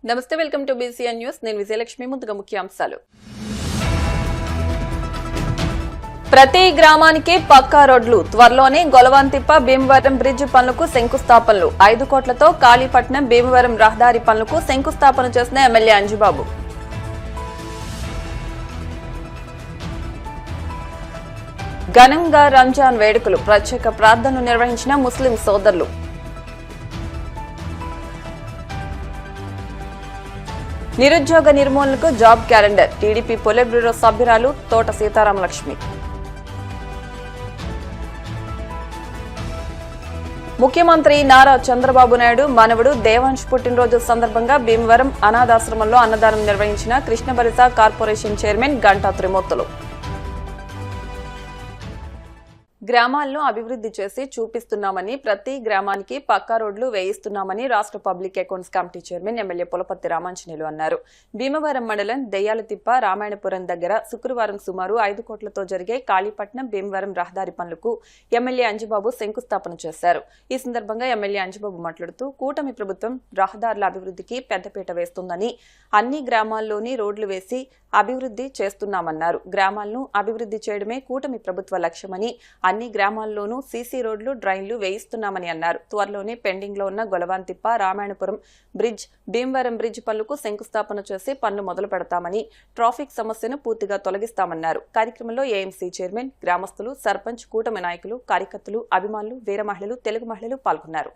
నమస్తే, welcome to BCN news. నేను విజయలక్ష్మి. ముందుగా ముఖ్యాంశాలు. ప్రతి గ్రామానికి పక్కా రోడ్లు, త్వరలోనే గొలవాంతిప్ప భీమవరం బ్రిడ్జ్ పనులకు శంకుస్థాపనలు. 5 కోట్లతో కాళీపట్నం భీమవరం రహదారి పనులకు శంకుస్థాపన చేసిన ఎమ్మెల్యే అంజిబాబు. ఘనంగా రంజాన్ వేడుకలు, ప్రత్యేక ప్రార్థనలు నిర్వహించిన ముస్లిం సోదరులు. నిరుద్యోగ నిర్మూలనకు job calendar, TDP polit bureau సభ్యురాలు తోట సీతారామలక్ష్మి. ముఖ్యమంత్రి నారా చంద్రబాబు నాయుడు మనవడు దేవాంశ్ పుట్టినరోజు సందర్భంగా భీమవరం అనాథాశ్రమంలో అన్నదానం నిర్వహించిన కృష్ణబరిస కార్పొరేషన్ చైర్మన్ గంటా త్రిమూర్తులు. గ్రామాలను అభివృద్ధి చేసి చూపిస్తున్నామని, ప్రతి గ్రామానికి పక్కా రోడ్లు వేయిస్తున్నామని రాష్ట్ర public accounts committee chairman MLA Pulaparthi Ramanjaneyulu అన్నారు. భీమవరం మండలం దెయ్యాలతిప్ప రామాయణపురం దగ్గర శుక్రవారం సుమారు 5 కోట్లతో జరిగే కాళీపట్నం భీమవరం రహదారి పనులకు ఎమ్మెల్యే అంజిబాబు శంకుస్థాపన చేశారు. ఈ సందర్భంగా ఎమ్మెల్యే అంజిబాబు మాట్లాడుతూ, కూటమి ప్రభుత్వం రహదారుల అభివృద్ధికి పెద్దపీట వేస్తుందని, అన్ని గ్రామాల్లోని రోడ్లు వేసి అభివృద్ధి చేస్తున్నామన్నారు. గ్రామాలను అభివృద్ధి చేయడమే కూటమి ప్రభుత్వ లక్ష్యమని, అన్ని గ్రామాల్లోనూ సీసీ రోడ్లు, డ్రైన్లు వేయిస్తున్నామని అన్నారు. త్వరలోనే పెండింగ్ లో ఉన్న గొలవాంతిప్ప రామాయణపురం బ్రిడ్జ్, భీమవరం బ్రిడ్జ్ పనులకు శంకుస్థాపన చేసి పనులు మొదలు పెడతామని, ట్రాఫిక్ సమస్యను పూర్తిగా తొలగిస్తామన్నారు. కార్యక్రమంలో ఏఎంసీ చైర్మన్, గ్రామస్తులు, సర్పంచ్, కూటమి నాయకులు, కార్యకర్తలు, అభిమానులు, వీర మహిళలు, తెలుగు మహిళలు పాల్గొన్నారు.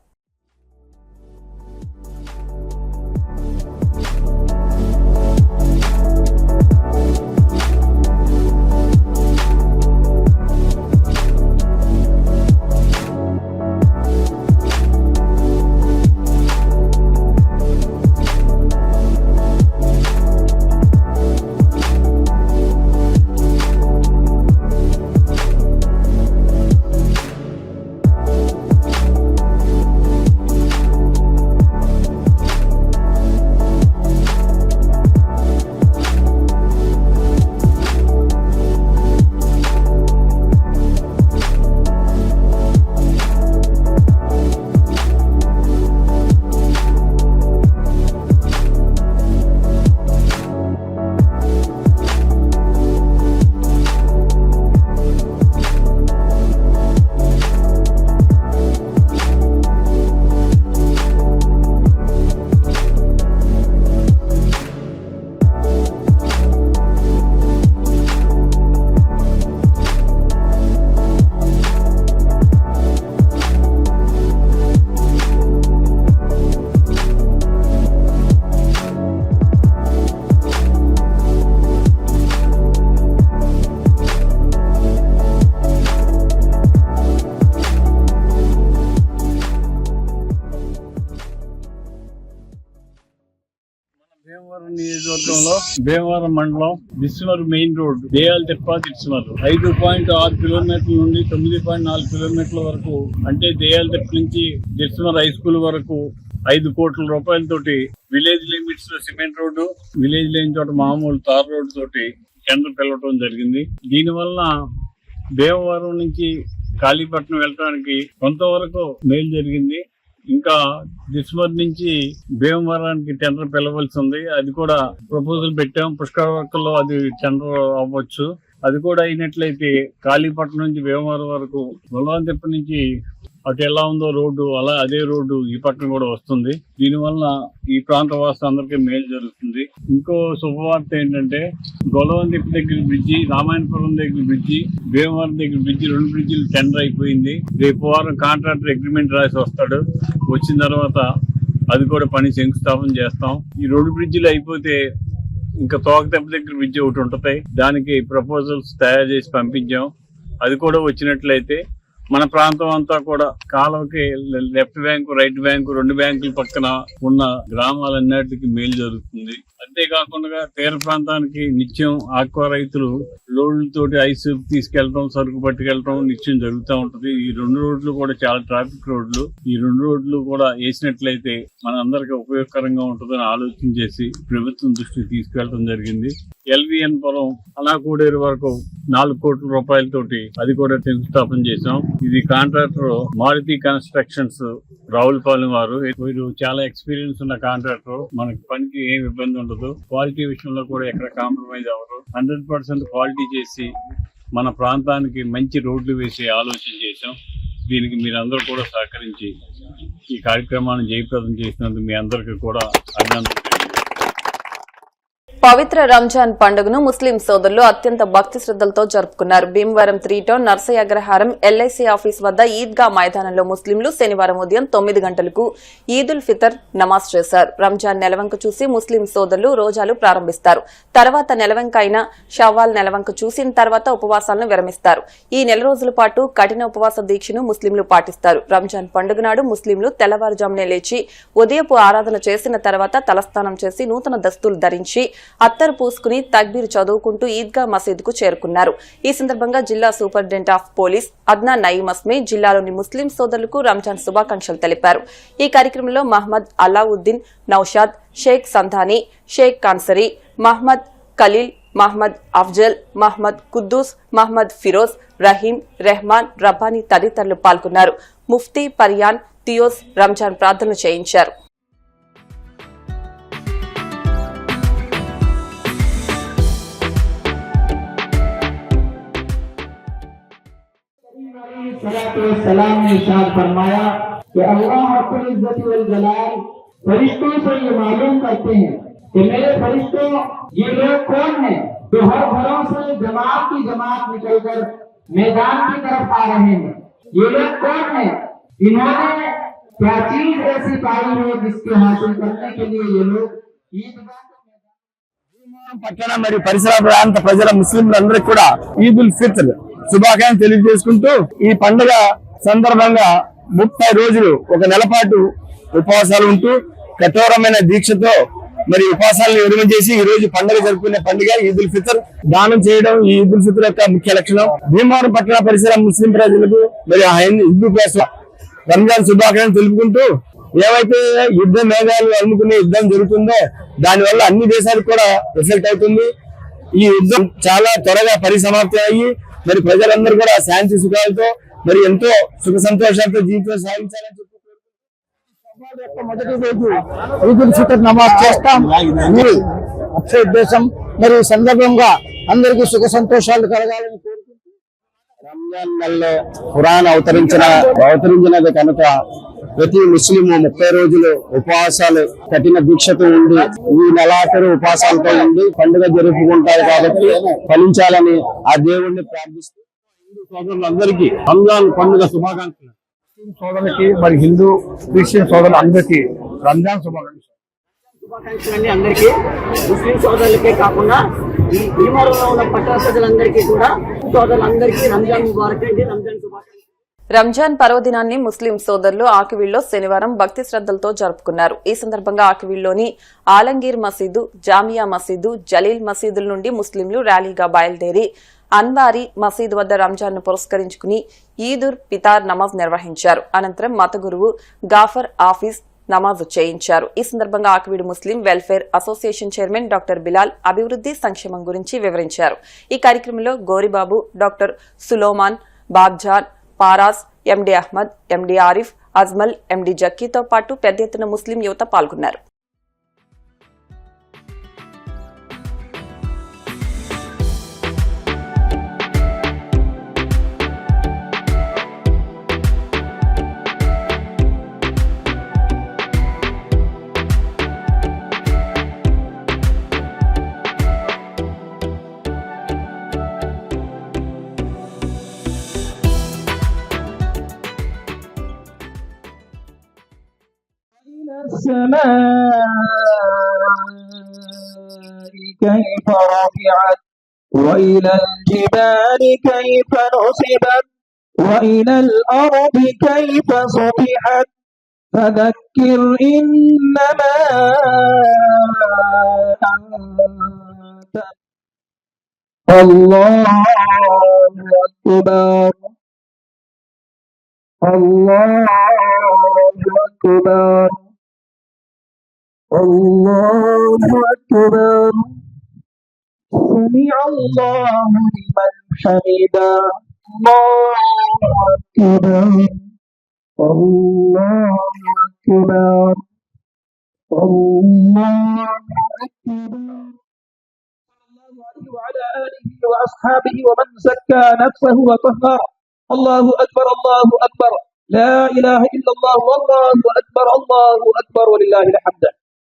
భీమవరం నియోజకవర్గంలో భీమవరం మండలం దిస్మర్ మెయిన్ రోడ్ దెయ్యాలతిప్ప దిస్మర్ 5.6 కిలోమీటర్ల నుండి 9.4 కిలోమీటర్ల వరకు, అంటే దెయ్యాలతిప్ప నుంచి దిస్మర్ హై స్కూల్ వరకు 5 కోట్ల రూపాయలతోటి విలేజ్ లిమిట్స్ లో సిమెంట్ రోడ్డు, విలేజ్ లేని చోట మామూలు తార్ రోడ్డు తోటి టెండర్ పిలవటం జరిగింది. దీనివల్ల భీమవరం నుంచి కాళీపట్నం వెళ్ళడానికి కొంతవరకు మేలు జరిగింది. ఇంకా దిస్మర్ నుంచి భీమవరానికి టెండర్ పిలవలసి ఉంది. అది కూడా ప్రపోజల్ పెట్టాం. పుష్కర వర్కల్లో అది టెండర్ అవ్వచ్చు. అది కూడా అయినట్లయితే కాళీపట్నం నుంచి భీమవరం వరకు, గొలవాంతిప్ప నుంచి అటు ఎలా ఉందో రోడ్డు, అలా అదే రోడ్డు ఈ పట్టణం కూడా వస్తుంది. దీనివల్ల ఈ ప్రాంత వాసులందరికీ మేలు జరుగుతుంది. ఇంకో శుభవార్త ఏంటంటే, గొలవాంతిప్ప దగ్గర బ్రిడ్జి, రామాయణపురం దగ్గర బ్రిడ్జి, భీమవరం దగ్గర బ్రిడ్జి, 2 బ్రిడ్జిలు టెండర్ అయిపోయింది. రేపు వారం కాంట్రాక్టర్ అగ్రిమెంట్ రాసి వస్తాడు. వచ్చిన తర్వాత అది కూడా పని శంకుస్థాపన చేస్తాం. ఈ 2 బ్రిడ్జిలు అయిపోతే ఇంకా తోకదెబ్బ దగ్గర బ్రిడ్జి ఒకటి ఉంటుంది. దానికి ప్రపోజల్స్ తయారు చేసి పంపించాం. అది కూడా వచ్చినట్లయితే మన ప్రాంతం అంతా కూడా కాలువకి లెఫ్ట్ బ్యాంకు, రైట్ బ్యాంకు, 2 బ్యాంకుల పక్కన ఉన్న గ్రామాలన్నిటికీ మేలు జరుగుతుంది. అంతేకాకుండా తీర ప్రాంతానికి నిత్యం ఆక్వా రైతులు లోడ్లతోటి ఐస్ తీసుకెళ్లడం, సరుకు పట్టుకెళ్లడం నిత్యం జరుగుతూ ఉంటది. ఈ 2 రోడ్లు కూడా చాలా ట్రాఫిక్ రోడ్లు. ఈ 2 రోడ్లు కూడా వేసినట్లయితే మన అందరికి ఉపయోగకరంగా ఉంటుందని ఆలోచన చేసి ప్రభుత్వం దృష్టికి తీసుకెళ్లడం జరిగింది. ఎల్విఎన్ పురం అనాకూడేరు వరకు 4 కోట్ల రూపాయలతోటి అది కూడా శంకుస్థాపన చేశాం. ఇది కాంట్రాక్టర్ మారుతి కన్స్ట్రక్షన్స్ రావులపాలెం వారు. వీరు చాలా ఎక్స్పీరియన్స్ ఉన్న కాంట్రాక్టర్. మనకి పనికి ఏం ఇబ్బంది ఉండదు. క్వాలిటీ విషయంలో కూడా ఎక్కడ కాంప్రమైజ్ అవ్వరు. 100% క్వాలిటీ చేసి మన ప్రాంతానికి మంచి రోడ్లు వేసే ఆలోచన చేశాం. దీనికి మీరందరూ కూడా సహకరించి ఈ కార్యక్రమాన్ని జయప్రదం చేసినందుకు మీ అందరికీ కూడా అభినందనలు. పవిత్ర రంజాన్ పండుగను ముస్లిం సోదరులు అత్యంత భక్తి శ్రద్దలతో జరుపుకున్నారు. భీమవరం 3 టౌన్ నర్సయ్య అగ్రహారం ఎల్ఐసి ఆఫీస్ వద్ద ఈద్గా మైదానంలో ముస్లింలు శనివారం ఉదయం 9 గంటలకు ఈదుల్ ఫితర్ నమాజ్ చేశారు. రంజాన్ నెలవంక చూసి ముస్లిం సోదరులు రోజాలు ప్రారంభిస్తారు. తర్వాత నెలవంక అయిన షవ్వాల్ నెలవంక చూసిన తర్వాత ఉపవాసాలను విరమిస్తారు. ఈ నెల రోజుల పాటు కఠిన ఉపవాస దీక్షను ముస్లింలు పాటిస్తారు. రంజాన్ పండుగ నాడు ముస్లింలు తెల్లవారుజామునే లేచి ఉదయపు ఆరాధన చేసిన తర్వాత తలస్నానం చేసి నూతన దస్తులు ధరించి అత్తరు పూసుకుని తక్బీర్ చదువుకుంటూ ఈద్గా మసీదుకు చేరుకున్నారు. ఈ సందర్భంగా జిల్లా superintendent of police Adnan Nayeem Asmi జిల్లాలోని ముస్లిం సోదరులకు రంజాన్ శుభాకాంక్షలు తెలిపారు. ఈ కార్యక్రమంలో మహ్మద్ అలావుద్దీన్, నౌషాద్, షేక్ సంధాని, షేక్ కాన్సరీ, మహ్మద్ ఖలీల్, మహ్మద్ అఫ్జల్, మహ్మద్ కుద్దూస్, మహ్మద్ ఫిరోజ్, రహీం, రెహమాన్, రబ్బానీ తదితరులు పాల్గొన్నారు. ముఫ్తీ పర్యాన్ తియోస్ రంజాన్ ప్రార్థనలు చేయించారు. सलाम ने इरशाद फरमाया कि अल्लाह रब्बुल इज्जत वल जलाल फरिश्तों से ये मालूम करते हैं कि मेरे फरिश्तों ये लोग कौन हैं जो हर घरों से जमात की जमात निकलकर मैदान की तरफ आ रहे हैं। ये लोग कौन हैं? इन्होंने क्या चीज ऐसी पाई है जिसके हासिल करने के लिए ये लोग ईदगाह పట్టణ మరియు పరిసర ప్రాంత ప్రజల ముస్లింలందరికీ కూడా ఈదుల్ ఫిత్ర్ శుభాకాంక్షలు తెలియజేసుకుంటూ ఈ పండుగ సందర్భంగా 30 రోజులు ఒక నెల పాటు ఉపవాసాలు ఉంటూ కఠోరమైన దీక్షతో మరి ఉపవాసాలను విరమించేసి ఈ రోజు పండుగ జరుపుకునే పండుగ ఈదుల్ ఫిత్ర్. దానం చేయడం ఈ ఈదుల్ ఫిత్ర్ యొక్క ముఖ్య లక్షణం. భీమవరం పట్టణ పరిసర ముస్లిం ప్రజలకు మరి హిందూ ప్లేస్ రంజాన్ శుభాకాంక్షలు తెలుపుకుంటూ ఏవైతే యుద్ధ మేఘాలు అలుముకునే యుద్ధం జరుగుతుందో దానివల్ల అన్ని దేశాలకు కూడా ఎఫెక్ట్ అవుతుంది. ఈ యుద్ధం చాలా త్వరగా పరిసమాప్తి అయ్యి మరి ప్రజలందరూ కూడా శాంతి సుఖాలతో మరి ఎంతో సుఖ సంతోషాలతో జీవితం సాగించాలని చెప్పి మొదటి రోజు ఈదుల్ ఫితర్ నమాజ్ చేస్తాం. ఈ ముఖ్య ఉద్దేశం మరి సందర్భంగా అందరికీ సుఖ సంతోషాలు కలగాలని కోరుకుంటూ రంజాన్ నెలలో ఖురాన్ అవతరించినది కనుక ప్రతి ముస్లిం 30 రోజులు ఉపవాసాలు కఠిన దీక్షతో ఉండి ఈ నెలాఖరు ఉపవాసాలతో ఉండి పండుగ జరుపుకుంటారు కాబట్టి ఫలించాలని ఆ దేవుణ్ణి ప్రార్థిస్తూ హిందూ సోదరులందరికీ రంజాన్ పండుగ శుభాకాంక్షలు. సోదరులకి మరి హిందూ క్రిస్టియన్ సోదరులందరికీ రంజాన్ శుభాకాంక్షలు అందరికీ. ముస్లిం సోదరులకే కాకుండా ఈ భీమవరంలో ఉన్న పట్టణ ప్రజలందరికీ కూడా సోదరులందరికీ రంజాన్ ముబారక్ అండి. రంజాన్ శుభాకాంక్షలు. రంజాన్ పర్వదినాన్ని ముస్లిం సోదరులు ఆకివీడ్లో శనివారం భక్తి శ్రద్దలతో జరుపుకున్నారు. ఈ సందర్భంగా ఆకివీడ్లోని ఆలంగీర్ మసీదు, జామియా మసీదు, జలీల్ మసీదుల నుండి ముస్లింలు ర్యాలీగా బయలుదేరి అన్వారీ మసీదు వద్ద రంజాన్ ను పురస్కరించుకుని ఈదుల్ ఫితర్ నమాజ్ నిర్వహించారు. అనంతరం మత గురువు గాఫర్ ఆఫీస్ నమాజ్ చేయించారు. ఈ సందర్భంగా ఆకివీడు ముస్లిం welfare association chairman doctor Bilal అభివృద్ది సంక్షేమం గురించి వివరించారు. ఈ కార్యక్రమంలో గోరిబాబు, డాక్టర్ సులోమాన్, బాబ్జాన్, పారాస్, ఎండి అహ్మద్, ఎండి ఆరిఫ్, అజ్మల్, ఎండి జక్కీతో పాటు పెద్ద ఎత్తున ముస్లిం యువత పాల్గొన్నారు. السماء كيف رفعت وإلى الجبال كيف نصبت وإلى الأرض كيف سطحت فذكر إنما الله أكبر الله أكبر الله أكبر سمع الله لمن حمده الله أكبر الله أكبر الله أكبر وعلى آله وأصحابه ومن زكى نفسه وطهر الله أكبر الله أكبر لا إله إلا الله والله أكبر ولله الحمد.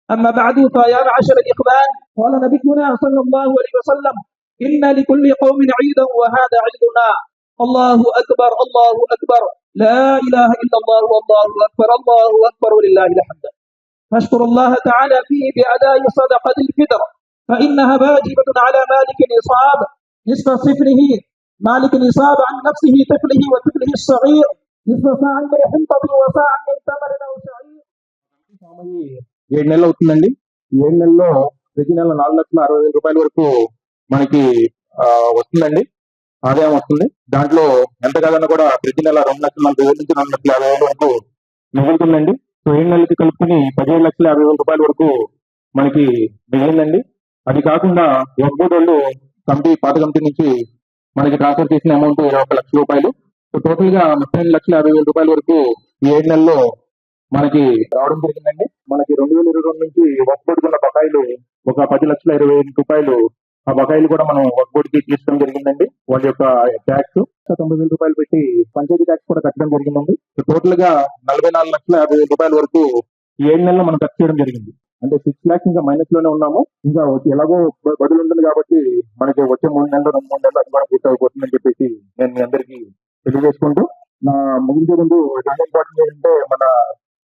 أما بعد فيا معشر الإخوان، قال نبينا صلى الله عليه وسلم: إن لكل قوم عيدا وهذا عيدنا. الله أكبر لا إله إلا الله والله أكبر ولله الحمد. فاشكر الله تعالى فيه بأداء صدقة الفطر، فإنها واجبة على مالك النصاب نصف صفره، مالك النصاب عن نفسه طفله وطفله الصغير نصف ساع من حنطة وساع من تمر أو شعير. 7 నెలలు అవుతుందండి. 7 నెలల్లో ప్రతి నెల 4,60,000 రూపాయల వరకు మనకి వస్తుందండి, ఆదాయం వస్తుంది. దాంట్లో ఎంత కాదన్నా కూడా ప్రతి నెల 2,40,000 నుంచి 2,50,000 వరకు మిగులుతుందండి. సో 7 నెలలకి కలుపుకుని 17,50,000 రూపాయల వరకు మనకి మిగిలిందండి. అది కాకుండా వక్ఫ్ బోర్డు వాళ్ళు పాత కమిటీ నుంచి మనకి ట్రాన్స్ఫర్ చేసిన అమౌంట్ 21 లక్షల రూపాయలు. సో టోటల్ గా 32,50,000 రూపాయల వరకు ఈ 7 నెలల్లో మనకి రావడం జరిగిందండి. మనకి 2022 నుంచి వక్ఫ్ బోర్డుకు ఉన్న బకాయిలు ఒక 10,20,000 రూపాయలు, ఆ బకాయిలు కూడా మనం వక్ఫ్ బోర్డుకి తీసుకోవడం జరిగిందండి. వాళ్ళ యొక్క ట్యాక్స్ 90,000 రూపాయలు పెట్టి పంచాయతీ ట్యాక్స్ కూడా కట్టడం జరిగిందండి. సో టోటల్ గా 44,50,000 రూపాయల వరకు ఈ 7 నెలల్లో మనం ఖర్చు చేయడం జరిగింది. అంటే 6 lakhs ఇంకా మైనస్ లోనే ఉన్నాము. ఇంకా ఎలాగో బదులు ఉంటుంది కాబట్టి మనకి వచ్చే 3 నెలలు 2-3 నెలలు అది కూడా పూర్తి అయిపోతుందని చెప్పేసి నేను మీ అందరికీ తెలియజేసుకుంటూ, నా ముగించే ముందు ఇంపార్టెంట్ ఏంటంటే, మన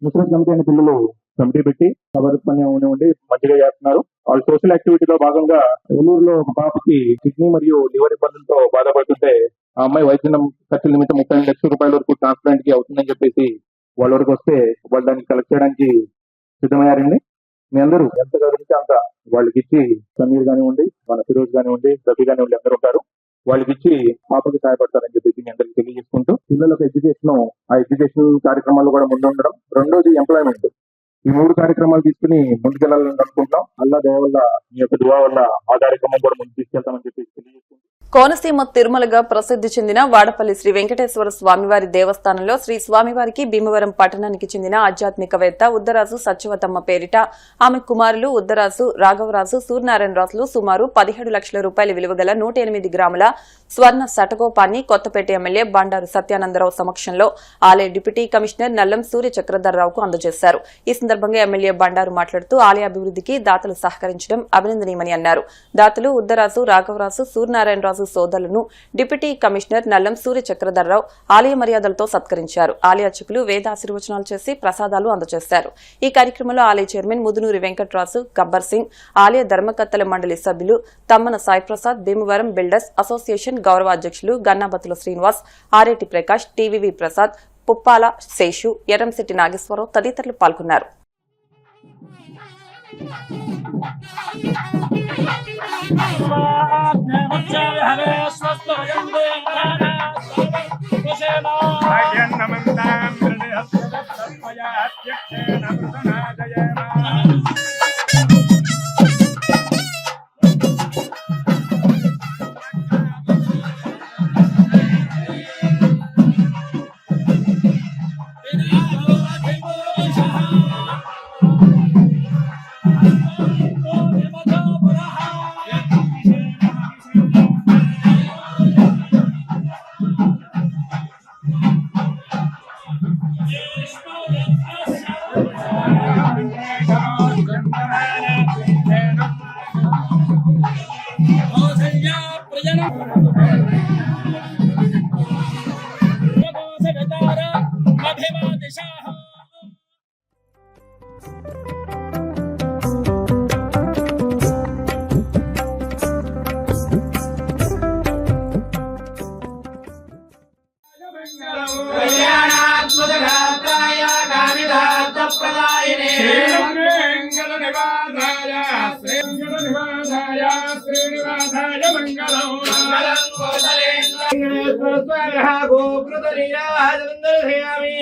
ముస్లిం కమిటీ అనే పిల్లలు కమిటీ పెట్టి సబర్పణ్యం ఉండి మంచిగా చేస్తున్నారు. వాళ్ళు సోషల్ యాక్టివిటీలో భాగంగా ఏలూరులో ఒక పాపకి కిడ్నీ మరియు లివర్ ఇబ్బందులతో బాధపడుతుంటే ఆ అమ్మాయి వైద్యం ఖర్చుల నిమిత్తం 32 లక్షల రూపాయల వరకు ట్రాన్స్ప్లాంట్ కి అవుతుందని చెప్పేసి వాళ్ళ వరకు వస్తే వాళ్ళు దాన్ని కలెక్ట్ చేయడానికి సిద్ధమయ్యారండి. మీ అందరూ ఎంత గౌరవించి అంత వాళ్ళకి ఇచ్చి, సమీర్ కానివ్వండి, మన ఫిరోజ్ కానివ్వండి, రఫీ కానివ్వండి, అందరూ ఉంటారు, వాళ్ళకి ఇచ్చి పాపకి సహాయపడతారని చెప్పేసి మీ అందరికీ తెలియజేసుకుంటూ, పిల్లలకు ఎడ్యుకేషన్, ఆ ఎడ్యుకేషన్ కార్యక్రమాల్లో కూడా ముందు ఉండడం, రెండోది ఎంప్లాయ్మెంట్, ఈ 3 కార్యక్రమాలు తీసుకుని ముందుకెళ్లాలని అనుకుంటున్నాం. అల్లా దయ వల్ల, మీ యొక్క దువా వల్ల ఆ కార్యక్రమం కూడా ముందుకు తీసుకెళ్తామని చెప్పేసి తెలియజేసుకుంటాం. కోనసీమ తిరుమలగా ప్రసిద్ది చెందిన వాడపల్లి శ్రీ వెంకటేశ్వర స్వామివారి దేవస్థానంలో శ్రీ స్వామివారికి భీమవరం పట్టణానికి చెందిన ఆధ్యాత్మికవేత్త ఉద్దరాజు సత్యవతమ్మ పేరిట ఆమె కుమారులు ఉద్దరాజు రాఘవరాజు సూర్యనారాయణరాజులు సుమారు 17 లక్షల రూపాయల విలువగల 108 గ్రాముల స్వర్ణ శటకోపాన్ని కొత్తపేట ఎమ్మెల్యే బండారు సత్యానందరావు సమక్షంలో ఆలయ డిప్యూటీ కమిషనర్ నల్లం సూర్య చక్రధర్రావుకు అందజేశారు. ఈ సందర్భంగా ఎమ్మెల్యే బండారు మాట్లాడుతూ ఆలయ అభివృద్ధికి దాతలు సహకరించడం అభినందనీయమని అన్నారు. దాతలు ఉద్దరాజు రాఘవరాజు సూర్యనారాయణరాజు సోదరులను డిప్యూటీ కమిషనర్ నల్లం సూర్య చక్రధర్రావు ఆలయ మర్యాదలతో సత్కరించారు. ఆలయ అర్చకులు వేద ఆశీర్వచనాలు చేసి ప్రసాదాలు అందజేశారు. ఈ కార్యక్రమంలో ఆలయ చైర్మన్ ముదునూరి వెంకట్రాజు, గబ్బర్ సింగ్, ఆలయ ధర్మకర్తల మండలి సభ్యులు తమ్మన సాయిప్రసాద్, భీమవరం బిల్డర్స్ అసోసియేషన్ గౌరవ అధ్యక్షులు గన్నాబతుల శ్రీనివాస్, ఆరేటి ప్రకాష్, టీవీవి ప్రసాద్, పుప్పాల శేషు, ఎర్రంశెట్టి నాగేశ్వరరావు తదితరులు పాల్గొన్నారు. శ్రీనివాసాయ శ్రీనివాసాయ మంగళం మంగళం కోసలేంద్ర గోకృతలీలామి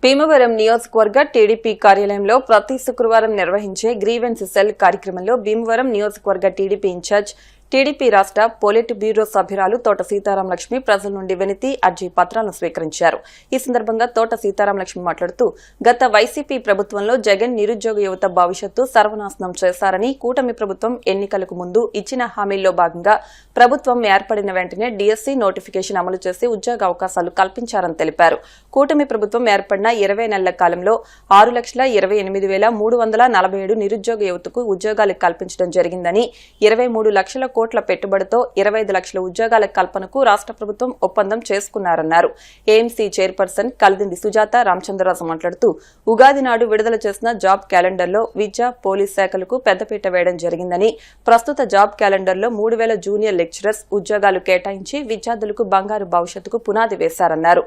భీమవరం నియోజకవర్గ టీడీపీ కార్యాలయంలో ప్రతి శుక్రవారం నిర్వహించే గ్రీవెన్స్ సెల్ కార్యక్రమంలో భీమవరం నియోజకవర్గ టీడీపీ ఇన్ఛార్జ్ టీడీపీ రాష్ట్ర పొలిట్ బ్యూరో సభ్యురాలు తోట సీతారాం లక్ష్మి ప్రజల నుండి వినతి అర్జీ పత్రాలను స్వీకరించారు. ఈ సందర్భంగా తోట సీతారాం లక్ష్మి మాట్లాడుతూ గత వైసీపీ ప్రభుత్వంలో జగన్ నిరుద్యోగ యువత భవిష్యత్తు సర్వనాశనం చేశారని, కూటమి ప్రభుత్వం ఎన్నికలకు ముందు ఇచ్చిన హామీల్లో భాగంగా ప్రభుత్వం ఏర్పడిన వెంటనే డీఎస్సీ నోటిఫికేషన్ అమలు చేసి ఉద్యోగ అవకాశాలు కల్పించారని తెలిపారు. కూటమి ప్రభుత్వం ఏర్పడిన 20 నెలల కాలంలో 6,28,347 నిరుద్యోగ యువతకు ఉద్యోగాలు కల్పించడం జరిగిందని, 23 లక్షల కోట్ల పెట్టుబడితో 25 లక్షల ఉద్యోగాల కల్పనకు రాష్ట్ర ప్రభుత్వం ఒప్పందం చేసుకున్నారన్నారు. ఏఎంసీ చైర్పర్సన్ కలిదిండి సుజాత రామచంద్రరాజు మాట్లాడుతూ ఉగాది నాడు విడుదల చేసిన జాబ్ క్యాలెండర్లో విద్య, పోలీస్ శాఖలకు పెద్దపీట వేయడం జరిగిందని, ప్రస్తుత జాబ్ క్యాలెండర్లో 3,000 జూనియర్ లెక్చరర్స్ ఉద్యోగాలు కేటాయించి విద్యార్థులకు బంగారు భవిష్యత్తుకు పునాది వేశారన్నారు.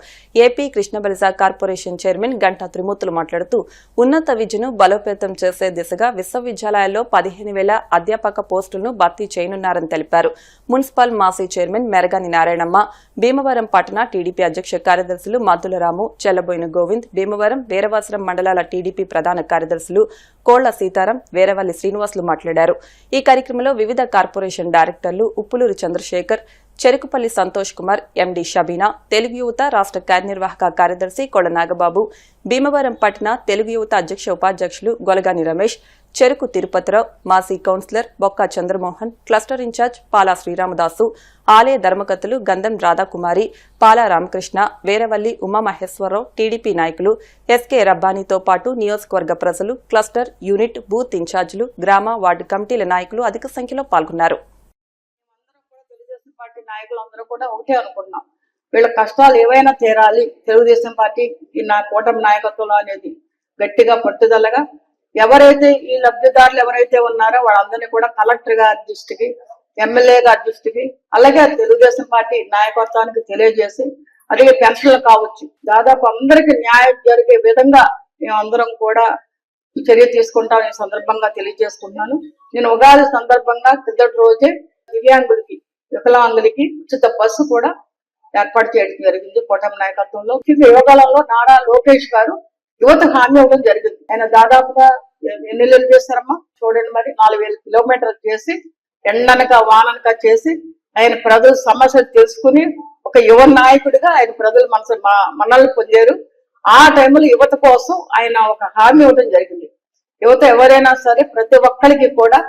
AP Krishnabalija corporation chairman Ganta Trimurthulu మాట్లాడుతూ ఉన్నత విద్యను బలోపేతం చేసే దిశగా విశ్వవిద్యాలయాల్లో 15,000 అధ్యాపక పోస్టులను భర్తీ చేయనున్నారని తెలిపారు. మున్సిపల్ మాజీ చైర్మన్ మెరగాని నారాయణమ్మ, భీమవరం పట్టణ టీడీపీ అధ్యక్ష కార్యదర్శులు మద్దులరాము, చెల్లబోయిన గోవింద్, భీమవరం, వీరవాసరం మండలాల టీడీపీ ప్రధాన కార్యదర్శులు కోళ్ల సీతారాం, వేరవల్లి శ్రీనివాసులు మాట్లాడారు. ఈ కార్యక్రమంలో వివిధ కార్పొరేషన్ డైరెక్టర్లు ఉప్పులూరు చంద్రశేఖర్, చెరుకుపల్లి సంతోష్ కుమార్, ఎండీ షబీనా, తెలుగు యువత రాష్ట్ర కార్యనిర్వాహక కార్యదర్శి కొడ నాగబాబు, భీమవరం పట్టణ తెలుగు యువత అధ్యక్ష ఉపాధ్యక్షులు గొలగాని రమేష్, చెరుకు తిరుపతిరావు, మాజీ కౌన్సిలర్ బొక్క చంద్రమోహన్, క్లస్టర్ ఇన్ఛార్జ్ పాలా శ్రీరామదాసు, ఆలయ ధర్మకర్తలు గంధం రాధాకుమారి, పాలా రామకృష్ణ, వేరవల్లి ఉమామహేశ్వరరావు, టీడీపీ నాయకులు ఎస్కే రబ్బానీతో పాటు నియోజకవర్గ ప్రజలు, క్లస్టర్, యూనిట్, బూత్ ఇన్ఛార్జీలు, గ్రామ, వార్డు కమిటీల నాయకులు అధిక సంఖ్యలో పాల్గొన్నారు. పార్టీ నాయకులందరూ కూడా ఒకటే అనుకున్నాం, వీళ్ళ కష్టాలు ఏవైనా తీరాలి, తెలుగుదేశం పార్టీ నా కూటమి నాయకత్వంలో అనేది గట్టిగా పట్టుదలగా ఎవరైతే ఈ లబ్ధిదారులు ఎవరైతే ఉన్నారో వాళ్ళందరినీ కూడా కలెక్టర్ గారి దృష్టికి, ఎమ్మెల్యే గారి దృష్టికి, అలాగే తెలుగుదేశం పార్టీ నాయకత్వానికి తెలియజేసి, అదే పెన్షన్లు కావచ్చు, దాదాపు అందరికీ న్యాయం జరిగే విధంగా మేమందరం కూడా చర్య తీసుకుంటాం ఈ సందర్భంగా తెలియజేసుకుంటున్నాను. నేను ఉగాది సందర్భంగా కిందటి రోజే దివ్యాంగులకి, వికలాంగులకి ఉచిత బస్సు కూడా ఏర్పాటు చేయడం జరిగింది కూటమి నాయకత్వంలో. యువకాలంలో నారా లోకేష్ గారు యువత హామీ ఇవ్వడం జరిగింది. ఆయన దాదాపుగా ఎన్ని నెలలు చేశారమ్మా చూడండి, మరి 4,000 కిలోమీటర్లు చేసి ఎండనక వాననక చేసి ఆయన ప్రజల సమస్యలు తెలుసుకుని ఒక యువ నాయకుడిగా ఆయన ప్రజలు మనల్ని పొందారు. ఆ టైంలో యువత కోసం ఆయన ఒక హామీ ఇవ్వడం జరిగింది. యువత ఎవరైనా సరే ప్రతి ఒక్కరికి కూడా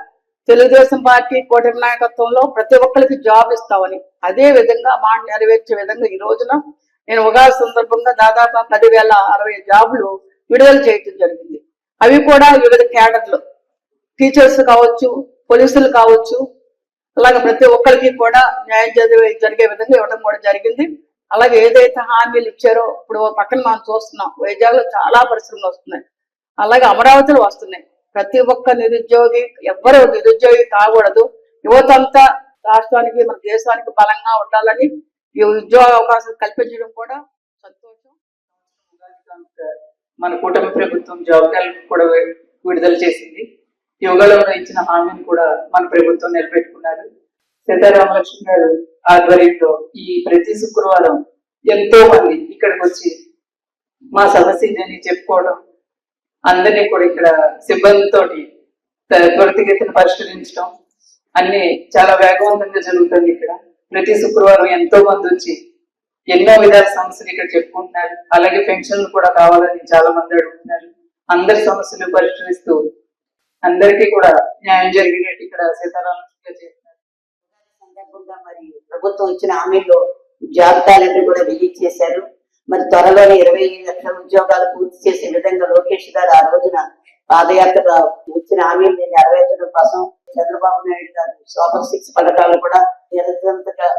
తెలుగుదేశం పార్టీ కూటమి నాయకత్వంలో ప్రతి ఒక్కరికి జాబ్ ఇస్తామని, అదే విధంగా మాట నెరవేర్చే విధంగా ఈ రోజున నేను ఉగాది సందర్భంగా దాదాపు 10,060 జాబులు విడుదల చేయడం జరిగింది. అవి కూడా వివిధ క్యాడర్లు, టీచర్స్ కావచ్చు, పోలీసులు కావచ్చు, అలాగే ప్రతి ఒక్కరికి కూడా న్యాయం జరిగే విధంగా ఇవ్వడం కూడా జరిగింది. అలాగే ఏదైతే హామీలు ఇచ్చారో ఇప్పుడు పక్కన మనం చూస్తున్నాం, వైజాగ్లో చాలా పరిశ్రమలు వస్తున్నాయి, అలాగే అమరావతిలో వస్తున్నాయి. ప్రతి ఒక్క నిరుద్యోగి, ఎవ్వరూ నిరుద్యోగి కాకూడదు, యువతంతా రాష్ట్రానికి మన దేశానికి బలంగా ఉండాలని ఈ ఉద్యోగ అవకాశం కల్పించడం కూడా సంతోషం. మన కూటమి ప్రభుత్వం జాబ్ క్యాలెండర్ కూడా విడుదల చేసింది. యువగళంలో ఇచ్చిన హామీని కూడా మన ప్రభుత్వం నిలబెట్టుకున్నారు. సీతారామలక్ష్మి గారు ఆధ్వర్యంలో ఈ ప్రతి శుక్రవారం ఎంతో మంది ఇక్కడికి వచ్చి మా సమస్య ఇదని చెప్పుకోవడం, అందరినీ కూడా ఇక్కడ సిబ్బందితోటి త్వరితగతిన పరిష్కరించడం అన్ని చాలా వేగవంతంగా జరుగుతుంది. ఇక్కడ ప్రతి శుక్రవారం ఎంతో మంది వచ్చి ఎన్నో విధాల సమస్యలు ఇక్కడ చెప్పుకుంటున్నారు. అలాగే పెన్షన్లు కూడా కావాలని చాలా మంది అడుగుతున్నారు. అందరి సమస్యలు పరిష్కరిస్తూ అందరికీ కూడా న్యాయం జరిగినట్టు ఇక్కడ సీతారామలక్ష్మి చేస్తున్నారు. సందర్భంగా మరి ప్రభుత్వం ఇచ్చిన హామీలో జాబ్ క్యాలెండర్ కూడా రిలీజ్ చేశారు. మరి త్వరలోనే 25 లక్షల ఉద్యోగాలు పూర్తి చేసే విధంగా లోకేష్ గారు ఆ రోజున పాదయాత్ర ఇచ్చిన హామీని నెరవేర్చడం కోసం చంద్రబాబు నాయుడు గారు సూపర్ 6 పథకాలు కూడా నిరంతరంగా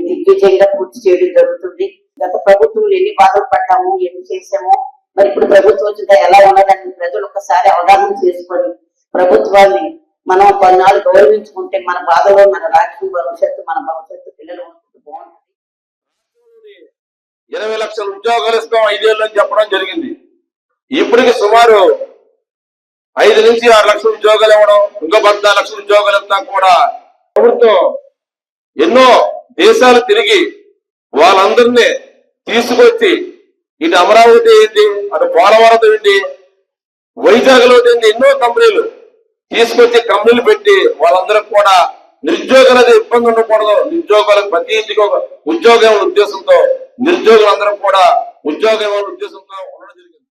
దిగ్విజయంగా పూర్తి చేయడం జరుగుతుంది. గత ప్రభుత్వంలో ఎన్ని బాధలు పడ్డాము, ఎన్ని చేసామో, మరి ఇప్పుడు ప్రభుత్వం వచ్చిందా ఎలా ఉన్నదని ప్రజలు ఒక్కసారి అవగాహన చేసుకొని ప్రభుత్వాన్ని మనం కొన్నాళ్ళు గౌరవించుకుంటే మన బాధలో మన రాష్ట్రం భవిష్యత్తు, మన భవిష్యత్తు పిల్లలు బాగుంటుంది. 20 లక్షల ఉద్యోగాలు ఇస్తాం 5 ఏళ్ళు అని చెప్పడం జరిగింది. ఇప్పటికి సుమారు 5 నుంచి 6 లక్షల ఉద్యోగాలు ఇవ్వడం, ఇంకో 14 లక్షల ఉద్యోగాలు ఇస్తాం కూడా ప్రభుత్వం ఎన్నో దేశాలు తిరిగి వాళ్ళందరినీ తీసుకొచ్చి ఇటు అమరావతి ఏంటి, అటు పోలవరం ఏంటి, వైజాగ్ లో ఏంటి, ఎన్నో కంపెనీలు తీసుకొచ్చి కంపెనీలు పెట్టి వాళ్ళందరూ కూడా నిరుద్యోగులది ఇబ్బంది ఉండకూడదు, నిరుద్యోగులకు ప్రతి ఇంటికి ఒక ఉద్యోగం ఉద్దేశంతో నిరుద్యోగులందరూ కూడా ఉద్యోగం ఉద్దేశంతో ఉండడం జరిగింది.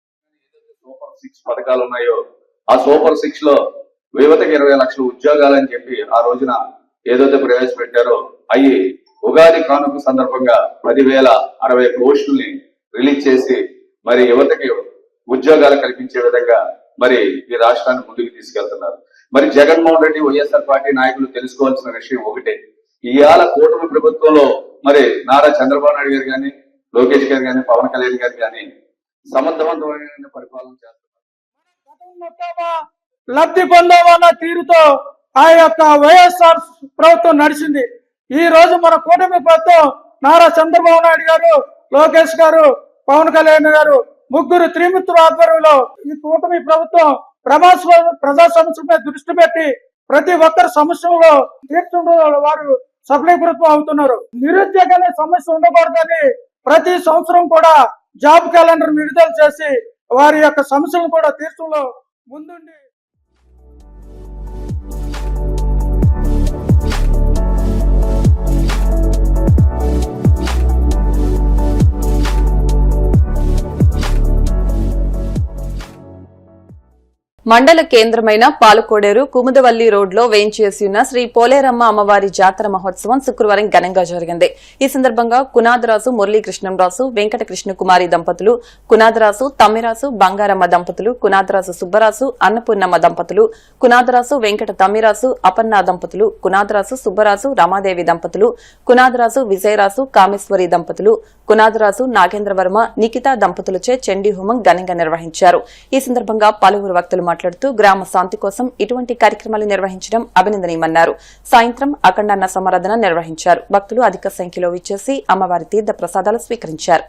సూపర్ 6 పథకాలు ఉన్నాయో ఆ సూపర్ 6 లో యువతకి 20 లక్షల ఉద్యోగాలు అని చెప్పి ఆ రోజున ఏదైతే ప్రవేశపెట్టారో అవి ఉగాది కానుక సందర్భంగా 10,060 పోస్టుల్ని రిలీజ్ చేసి మరి యువతకి ఉద్యోగాలు కల్పించే విధంగా మరి ఈ రాష్ట్రాన్ని ముందుకు తీసుకెళ్తున్నారు. మరి జగన్మోహన్ రెడ్డి, వైఎస్ఆర్ పార్టీ నాయకులు తెలుసుకోవాల్సిన విషయం ఒకటే, ఇవాళ కూటమి ప్రభుత్వంలో మరి నారా చంద్రబాబు నాయుడు గారు కానీ, లోకేష్ గారు కానీ, పవన్ కళ్యాణ్ గారు కానీ సమర్థవంతమైన పరిపాలన చేస్తున్నారు. లబ్ధి పొందామన్న తీరుతో ఆ యొక్క వైఎస్ఆర్ ప్రభుత్వం నడిచింది. ఈ రోజు మన కూటమి ప్రభుత్వం నారా చంద్రబాబు నాయుడు గారు, లోకేష్ గారు, పవన్ కళ్యాణ్ గారు ముగ్గురు త్రిమిత్రుల ఆధ్వర్యంలో ఈ కూటమి ప్రభుత్వం ప్రజా సమస్యలపై దృష్టి పెట్టి ప్రతి ఒక్కరి సమస్యలో తీర్చడంలో వారు సఫలీకృతం అవుతున్నారు. నిరుద్యోగ అనే సమస్య ఉండకూడదని ప్రతి సంవత్సరం కూడా జాబ్ క్యాలెండర్ విడుదల చేసి వారి యొక్క సమస్యలను కూడా తీర్చడంలో ముందుండి మండల కేంద్రమైన పాలకోడేరు కుముదవల్లి రోడ్లో వేంచేసి ఉన్న శ్రీ పోలేరమ్మ అమ్మవారి జాతర మహోత్సవం శుక్రవారం ఘనంగా జరిగింది. ఈ సందర్భంగా కునాదరాసు మురళీకృష్ణంరాజు, వెంకట కృష్ణకుమారి దంపతులు, కునాదరాసు తమ్మిరాసు బంగారమ్మ దంపతులు, కునాదరాసు సుబ్బరాసు అన్నపూర్ణమ్మ దంపతులు, కునాదరాసు వెంకట తమ్మిరాసు అపర్ణ దంపతులు, కునాదరాసు సుబ్బరాసు రమాదేవి దంపతులు, కునాదరాసు విజయరాసు కామేశ్వరి దంపతులు, కునాదరాసు నాగేంద్రవర్మ నిఖితా దంపతులచే చండీ హోమం ఘనంగా నిర్వహించారు. ఈ సందర్భంగా పలువురు వక్తలు మాట్లాడుతూ గ్రామ శాంతి కోసం ఇటువంటి కార్యక్రమాలు నిర్వహించడం అభినందనీయమన్నారు. సాయంత్రం అఖండాన్న సమారాధన నిర్వహించారు. భక్తులు అధిక సంఖ్యలో విచ్చేసి అమ్మవారి తీర్థ ప్రసాదాలు స్వీకరించారు.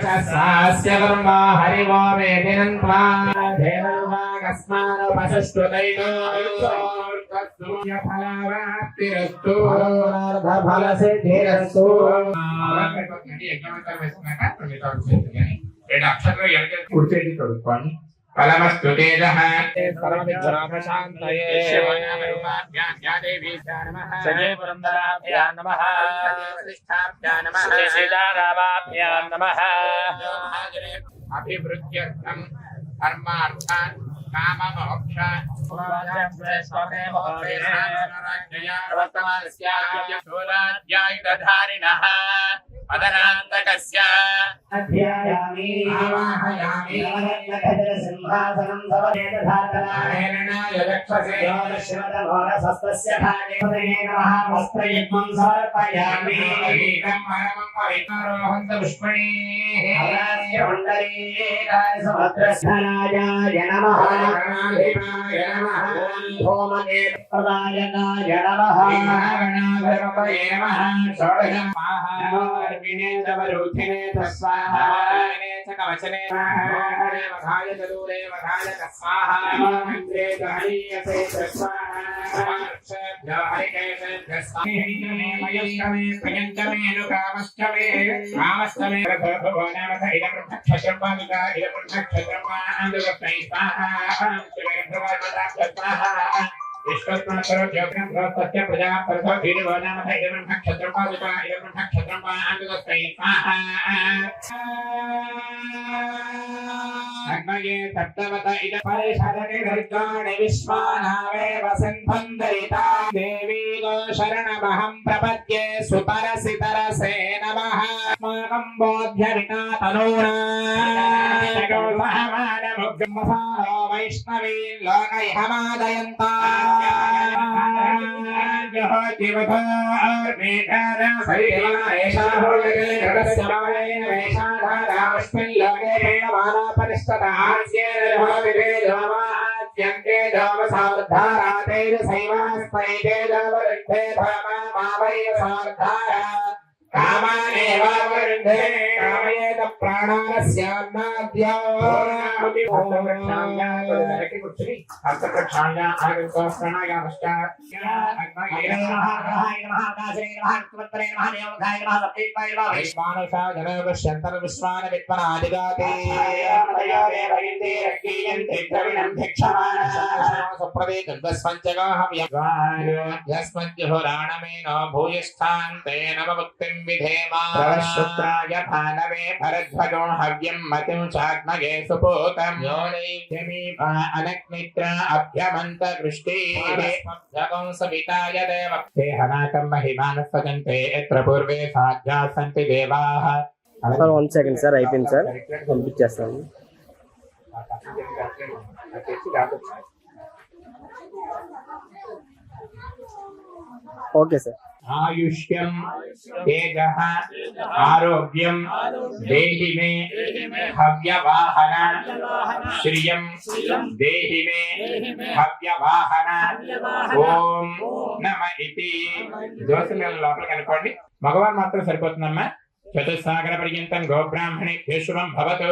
सहस्रास्य कर्मा हरिवो वेदिनं त्वा देवरुवागस्मानो वसस्तुतैनो ఫలవాప్తిరస్తు ఫలసిద్ధిరస్తు. యజ్ఞమంతా వేసుకున్నాక 2 అక్షరాలు ఎడకి కుడి చేతి తొడుక్కొని ఫలమస్తు తేజః సర్వవిఘ్నోపశాంతయే. అభివృద్ధ్యర్థం ధర్మార్థాన్ కామమోక్ష వర్తమానస్యాయుధారిణః పదనాంతకస్య అధ్యాయామి ఆవాహయామి సింహాసనం సమవేదధారణాయనమస్తస్యం సమర్పయామి. సుభద్రస్థానాయ నమః. భూమనేత్రదాయకాయ నమః. అగ్నయే తత్తవత ఇద పరిషదనే గర్గాణి విశ్వానావేవ సంబంధరితా దేవీ శరణమహం ప్రపద్యే సుతరసితరసే నమః. స్మాకం బోధ్య వినాతనూనా గోసహమానముగ్మసారో వైష్ణవీ లోకైహమాదయంతా భూయిష్టాంతేన ముక్తిం విధేమా. శుక్రాయ భానవే భరద్వజో హవ్యం మతిం చాగ్నగే సుపూతం అనగ్నిత్ర అభ్యమంత దృష్టి సవితాయ దేవే హనాకం మహిమానస్వజంతే ఎత్ర పూర్వే సాధ్యా సంతి దేవాః. సార్ 1 సెకండ్ సార్, అయిపోయింది సార్, పంపించేస్తాను. Okay sir. ఆయుష్యం తేజః ఆరోగ్యం దేహి మే హవ్యవాహన శ్రియం దేహి మే హవ్యవాహన. ఓం నమ ఇతి. దోసల లోపలికి అనుకోండి, మగవారు మాత్రం సరిపోతుందమ్మా. చతుస్సాగర పర్యంతం గోబ్రాహ్మణేభ్యో శుభం భవతు.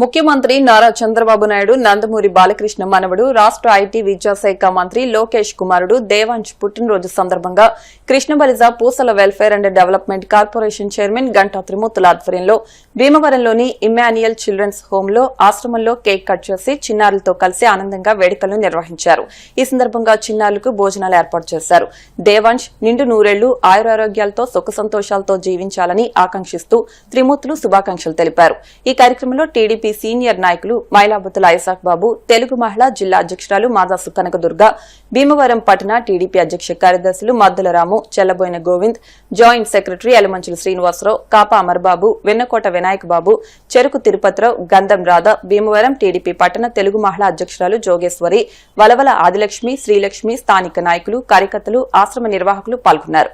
ముఖ్యమంత్రి నారా చంద్రబాబు నాయుడు నందమూరి బాలకృష్ణ మనవడు రాష్ట్ర ఐటీ విద్యాశాఖ మంత్రి లోకేష్ కుమారుడు దేవాంశ్ పుట్టినరోజు సందర్భంగా Krishnabalija Pusala welfare and development corporation chairman Ganta త్రిమూర్తుల ఆధ్వర్యంలో భీమవరంలోని ఇమ్మాన్యుయల్ చిల్డ్రన్స్ హోంలో ఆశ్రమంలో కేక్ కట్ చేసి చిన్నారులతో కలిసి ఆనందంగా వేడుకలను నిర్వహించారు. ఈ సందర్భంగా చిన్నారులకు భోజనాలు ఏర్పాటు చేశారు. దేవాంశ్ నిండు నూరేళ్లు ఆయురారోగ్యాలతో సుఖ సంతోషాలతో జీవించాలని ఆకాంక్షిస్తూ త్రిమూర్తులు శుభాకాంక్షలు తెలిపారు. ఈ కార్యక్రమంలో టీడీపీ సీనియర్ నాయకులు మైలాబుతుల ఐసాక్ బాబు, తెలుగు మహిళా జిల్లా అధ్యక్షురాలు మాదాసు కనకదుర్గ, భీమవరం పట్టణ టీడీపీ అధ్యక్ష కార్యదర్శులు మద్దుల రాము, చెల్లబోయిన గోవింద్, జాయింట్ సెక్రటరీ యలమంచుల శ్రీనివాసరావు, కాపా అమర్బాబు, వెన్నకోట వినాయక్ బాబు, చెరుకు తిరుపతిరావు, గంధం రాధ, భీమవరం టీడీపీ పట్టణ తెలుగు మహిళా అధ్యక్షురాలు జోగేశ్వరి, వలవల ఆదిలక్ష్మి, శ్రీలక్ష్మి, స్థానిక నాయకులు, కార్యకర్తలు, ఆశ్రమ నిర్వాహకులు పాల్గొన్నారు.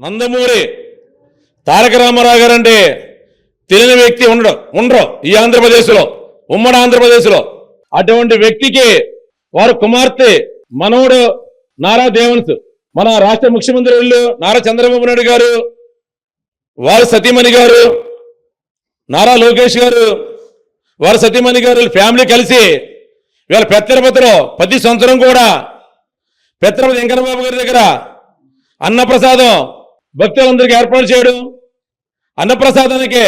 నందమూరి తారక రామారావు గారంటే తెలియని వ్యక్తి ఉండరు ఈ ఆంధ్రప్రదేశ్లో, ఉమ్మడి ఆంధ్రప్రదేశ్లో. అటువంటి వ్యక్తికి వారు కుమార్తె మనవడు నారా దేవన్స్, మన రాష్ట్ర ముఖ్యమంత్రి నారా చంద్రబాబు నాయుడు గారు, వారి సతీమణి గారు నారా లోకేష్ గారు, వారి సతీమణి గారు ఫ్యామిలీ కలిసి వీళ్ళ పెత్తరపతిలో ప్రతి సంవత్సరం కూడా పెత్తరపతి వెంకన్నబాబు గారి దగ్గర అన్నప్రసాదం భక్తులందరికీ ఏర్పాటు చేయడం, అన్నప్రసాదానికి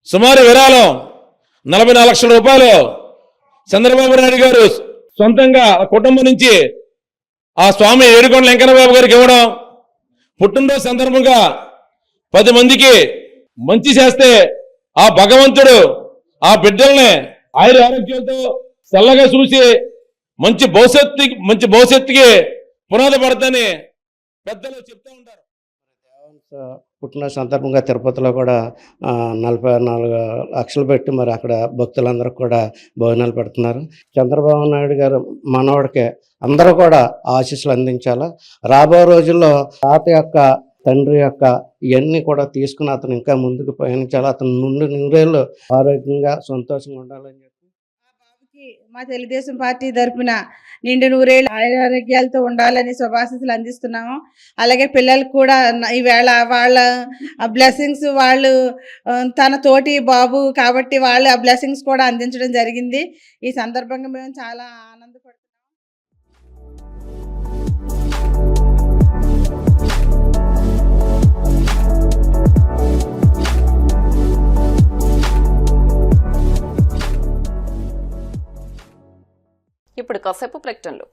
సుమారు విరాళం 44 లక్షల రూపాయలు చంద్రబాబు నాయుడు గారు సొంతంగా కుటుంబం నుంచి ఆ స్వామి ఏడుకొండల వెంకన్నబాబు గారికి ఇవ్వడం, పుట్టినరోజు సందర్భంగా 10 మందికి మంచి చేస్తే ఆ భగవంతుడు ఆ బిడ్డల్ని ఆరోగ్యాలతో చల్లగా చూసి మంచి భవిష్యత్తుకి పునాది పడతాని పెద్దలు చెప్తూ ఉంటారు. పుట్టిన సందర్భంగా తిరుపతిలో కూడా 44 లక్షలు పెట్టి మరి అక్కడ భక్తులందరూ కూడా భోజనాలు పెడుతున్నారు. చంద్రబాబు నాయుడు గారు మనవాడికి అందరూ కూడా ఆశీస్సులు అందించాలా. రాబో రోజుల్లో తాత యొక్క తండ్రి యొక్క ఇవన్నీ కూడా తీసుకుని అతను ఇంకా ముందుకు పయనించాలి. అతను నుండి నూరేళ్ళు ఆరోగ్యంగా సంతోషంగా ఉండాలని చెప్పి మా తెలుగుదేశం పార్టీ తరఫున నిండు నూరేళ్ళు ఆరోగ్యాలతో ఉండాలని శుభాశీస్సులు అందిస్తున్నాము. అలాగే పిల్లలకు కూడా ఈవేళ వాళ్ళ బ్లెస్సింగ్స్ వాళ్ళు తన తోటి బాబు కాబట్టి వాళ్ళు ఆ బ్లెస్సింగ్స్ కూడా అందించడం జరిగింది. ఈ సందర్భంగా మేము చాలా ఆనందపడుతున్నాం. ఇప్పుడు కాసేపు ప్రకటనలు.